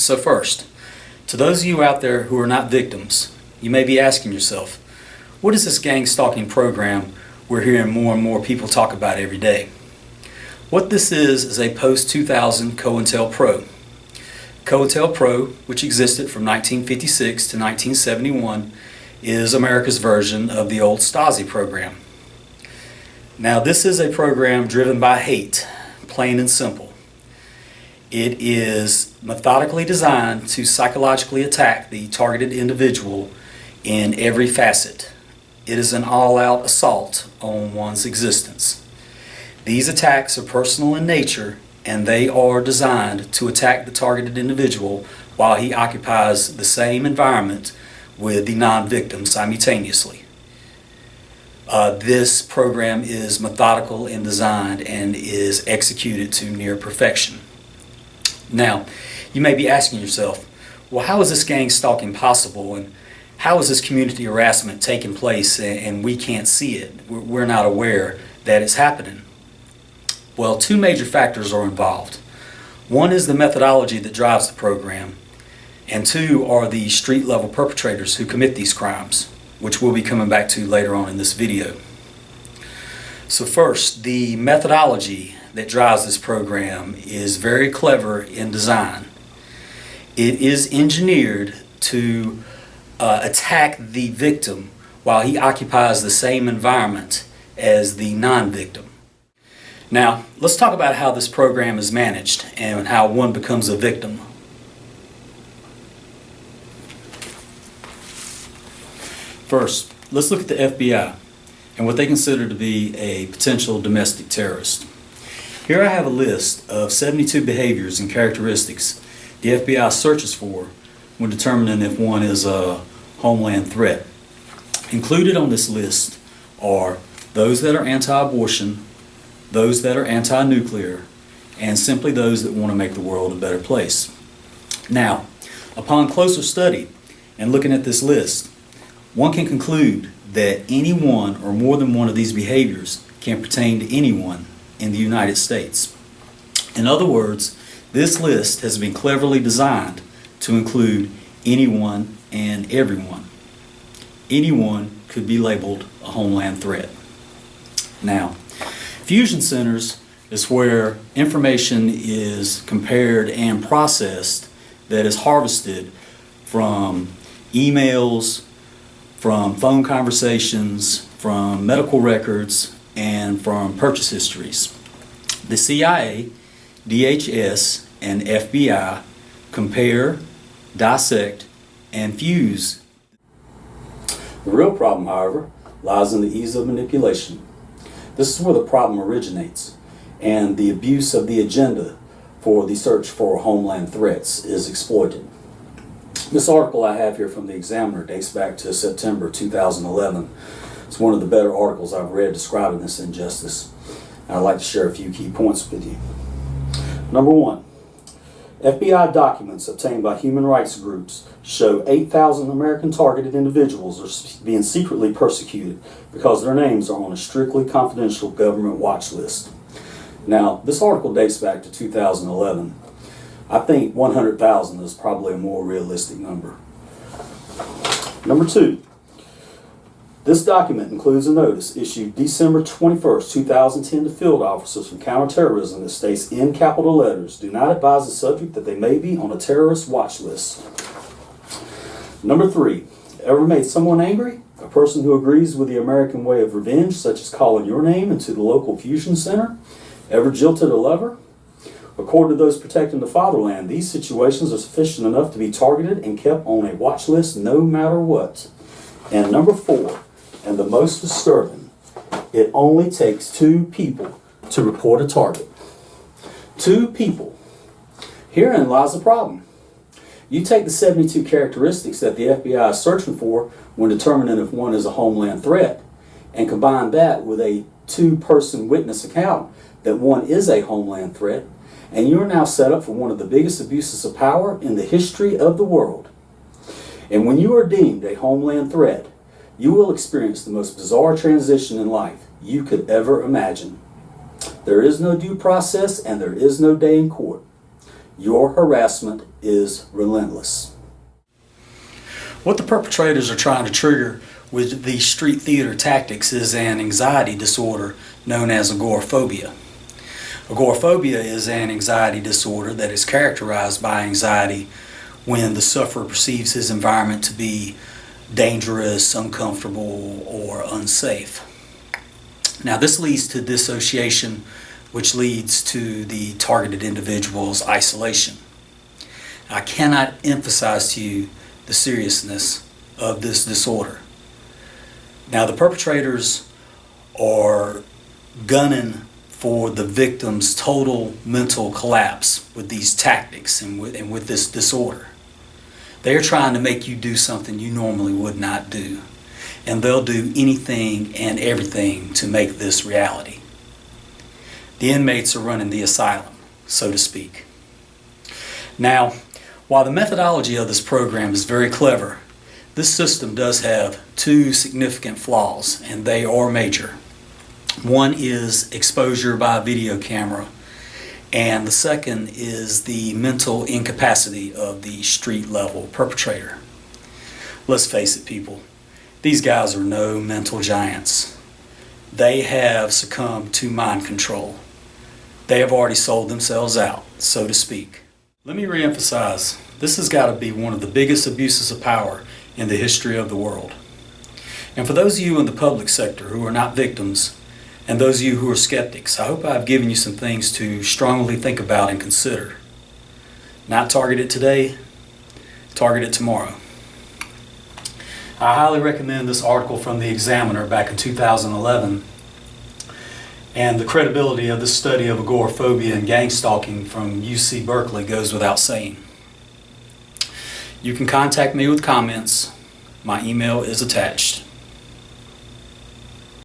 So first, to those of you out there who are not victims, you may be asking yourself, what is this gang stalking program we're hearing more and more people talk about every day? What this is a post-2000 COINTELPRO. COINTELPRO, which existed from 1956 to 1971, is America's version of the old Stasi program. Now, this is a program driven by hate, plain and simple. It is methodically designed to psychologically attack the targeted individual in every facet. It is an all-out assault on one's existence. These attacks are personal in nature, and they are designed to attack the targeted individual while he occupies the same environment with the non-victim simultaneously. This program is methodical in design and is executed to near perfection. Now, you may be asking yourself, well, how is this gang stalking possible, and how is this community harassment taking place and we can't see it? We're not aware that it's happening. Well, two major factors are involved. One is the methodology that drives the program, and two are the street level perpetrators who commit these crimes, which we'll be coming back to later on in this video. So first, the methodology that drives this program is very clever in design. It is engineered to attack the victim while he occupies the same environment as the non-victim. Now, let's talk about how this program is managed and how one becomes a victim. First, let's look at the FBI and what they consider to be a potential domestic terrorist. Here I have a list of 72 behaviors and characteristics the FBI searches for when determining if one is a homeland threat. Included on this list are those that are anti-abortion, those that are anti-nuclear, and simply those that want to make the world a better place. Now, upon closer study and looking at this list, one can conclude that any one or more than one of these behaviors can pertain to anyone in the United States. In other words, this list has been cleverly designed to include anyone and everyone. Anyone could be labeled a homeland threat. Now, fusion centers is where information is compared and processed that is harvested from emails, from phone conversations, from medical records, and from purchase histories. The CIA, DHS, and FBI compare, dissect, and fuse. The real problem, however, lies in the ease of manipulation. This is where the problem originates, and the abuse of the agenda for the search for homeland threats is exploited. This article I have here from the Examiner dates back to September 2011. It's one of the better articles I've read describing this injustice. And I'd like to share a few key points with you. Number one, FBI documents obtained by human rights groups show 8,000 American targeted individuals are being secretly persecuted because their names are on a strictly confidential government watch list. Now, this article dates back to 2011. I think 100,000 is probably a more realistic number. Number two, this document includes a notice issued December 21st, 2010 to field officers from counterterrorism that states in capital letters, do not advise the subject that they may be on a terrorist watch list. Number three, ever made someone angry? A person who agrees with the American way of revenge, such as calling your name into the local fusion center? Ever jilted a lover? According to those protecting the fatherland, these situations are sufficient enough to be targeted and kept on a watch list no matter what. And number four, and the most disturbing, it only takes 2 people to report a target. 2 people. Herein lies the problem. You take the 72 characteristics that the FBI is searching for when determining if one is a homeland threat, and combine that with a 2-person witness account that one is a homeland threat, and you're now set up for one of the biggest abuses of power in the history of the world. And when you are deemed a homeland threat, you will experience the most bizarre transition in life you could ever imagine. There is no due process and there is no day in court. Your harassment is relentless. What the perpetrators are trying to trigger with these street theater tactics is an anxiety disorder known as agoraphobia. Agoraphobia is an anxiety disorder that is characterized by anxiety when the sufferer perceives his environment to be dangerous, uncomfortable, or unsafe. Now, this leads to dissociation, which leads to the targeted individual's isolation. I cannot emphasize to you the seriousness of this disorder. Now, the perpetrators are gunning for the victim's total mental collapse with these tactics and with this disorder. They are trying to make you do something you normally would not do. And they'll do anything and everything to make this reality. The inmates are running the asylum, so to speak. Now, while the methodology of this program is very clever, this system does have two significant flaws, and they are major. One is exposure by video camera, and the second is the mental incapacity of the street level perpetrator. Let's face it, people, these guys are no mental giants. They have succumbed to mind control. They have already sold themselves out, so to speak. Let me reemphasize, this has got to be one of the biggest abuses of power in the history of the world. And for those of you in the public sector who are not victims, and those of you who are skeptics, I hope I've given you some things to strongly think about and consider. Not target it today, target it tomorrow. I highly recommend this article from the Examiner back in 2011, and the credibility of this study of agoraphobia and gang-stalking from UC Berkeley goes without saying. You can contact me with comments. My email is attached.